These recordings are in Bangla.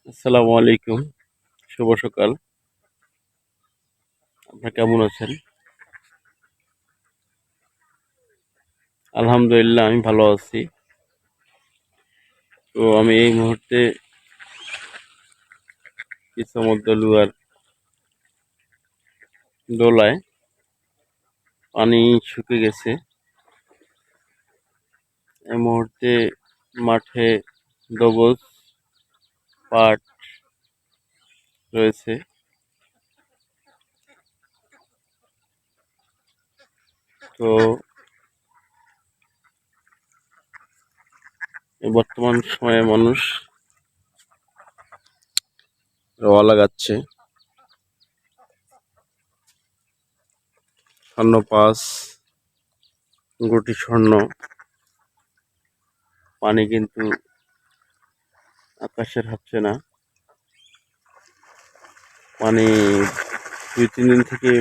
আসসালামু আলাইকুম। শুভ সকাল। আপনারা কেমন আছেন? আলহামদুলিল্লাহ আমি ভালো আছি। তো আমি এই মুহূর্তে কিসমুদ্দলুয়ার দোলায় পানি শুকিয়ে গেছে। এই মুহূর্তে মাঠে দবজ পাট রয়েছে। তো বর্তমান সময়ে মানুষ রোয়া লাগাচ্ছে। স্বর্ণ পাস, গুটি স্বর্ণ। পানি কিন্তু আকাশের হচ্ছে না। পানি 2-3 দিন থেকে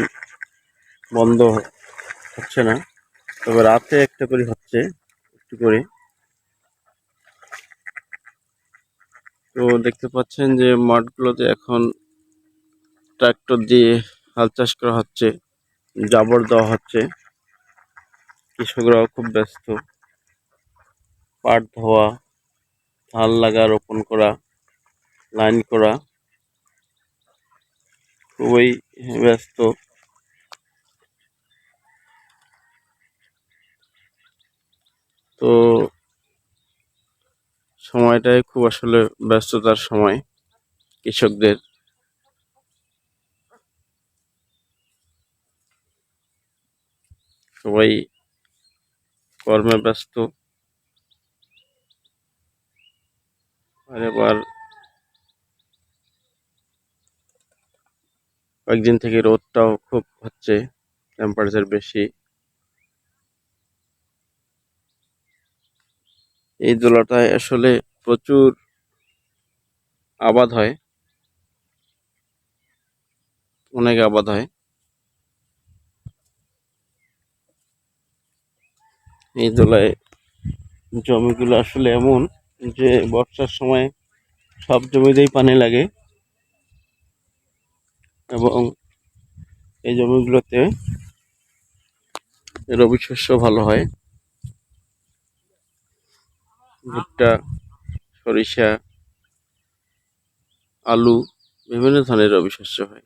বন্ধ হচ্ছে না, তবে রাতে একটা করে হচ্ছে একটু করে। তো দেখতে পাচ্ছেন যে মাঠগুলোতে এখন ট্রাক্টর দিয়ে হাল চাষ করা হচ্ছে, জাবর দেওয়া হচ্ছে। কৃষকরাও খুব ব্যস্ত। পাট ধোয়া, ধান লাগা, রোপণ করা, লাইন করা, খুবই ব্যস্ত। তো সময়টাই খুব আসলে ব্যস্ততার সময় কৃষকদের। সবাই কর্মে ব্যস্ত। আর এবার কয়েকদিন থেকে রোদটাও খুব হচ্ছে, টেম্পারেচার বেশি। এই দোলাটায় আসলে প্রচুর আবাদ হয়, অনেক আবাদ হয়। এই দোলায় জমিগুলো আসলে এমন যে বর্ষার সময় সব জমিতেই পানি লাগে, এবং এই জমিগুলোতে রবি শস্য ভালো হয়। ভুট্টা, সরিষা, আলু, বিভিন্ন ধরনের রবি শস্য হয়।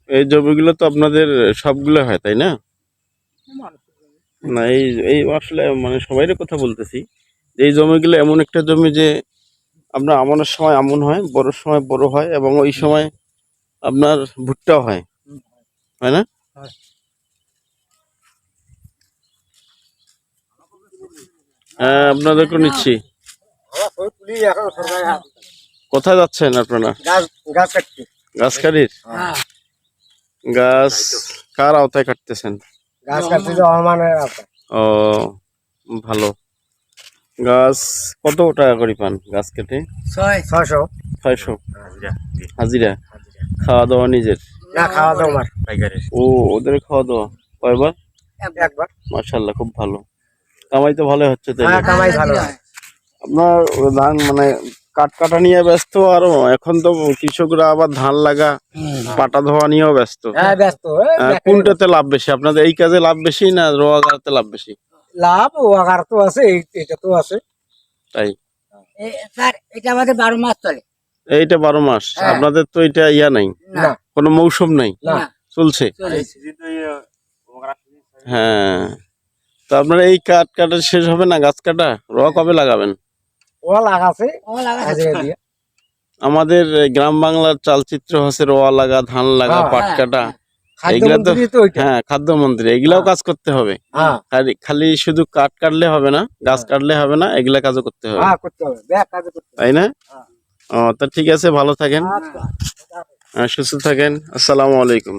এই জমিগুলো তো আপনাদের সবগুলো হয়, তাই না? না, এই এই আসলে মানে সবাইয়ের কথা বলতেছি। এই জমিগুলো এমন একটা জমি যে আপনার আমনের সময় আমন হয়, বড়োর সময় বড় হয়, এবং ওই সময় আপনার ভুট্টাও হয়, হয় না? হ্যাঁ, আপনাদেরকে নিচ্ছি। কোথায় যাচ্ছেন আপনারা? গাছ কাটির? গাছ কার আওতায় কাটতেছেন? ও, ভালো। গাছ কত টাকা করে পান গাছ কেটে? 600 হাজিরা? খাওয়া দাওয়া নিজের? ও, ওদের খাওয়া দাওয়া কয়বার? মাশাআল্লাহ, খুব ভালো। কামাই তো ভালো হচ্ছে তাইলে। আপনার ধান মানে কাঠ কাটা নিয়ে ব্যস্ত, আরো এখন তো কৃষকরা আবার ধান লাগা, পাটা ধোয়া নিয়েও ব্যস্ত। কোনটাতে লাভ বেশি আপনাদের? এই কাজে লাভ বেশি না রোয়া গাড়াতে লাভ বেশি? লাভ ও আগার তো আছে, এটা তো আছে। তাই স্যার, এটা আমাদের 12 মাস চলে। এইটা 12 মাস? আপনাদের তো এটা ইয়া নাই, কোনো মৌসুম নাই, চলছে। হ্যাঁ, তো আপনারা এই কাঠ কাটা শেষ হবে না? গাছ কাটা রোয়া কবে লাগাবেন? আমাদের গ্রাম বাংলার চালচিত্র হচ্ছে রোয়া লাগা, ধান লাগা, পাট কাটা। এগুলা তো হ্যাঁ, খাদ্যমন্ত্রী, এগুলাও কাজ করতে হবে। খালি শুধু কাঠ কাটলে হবে না, গাছ কাটলে হবে না, এগুলা কাজও করতে হবে, তাই না? ও, তা ঠিক আছে, ভালো থাকেন, সুস্থ থাকেন। আসসালামু আলাইকুম।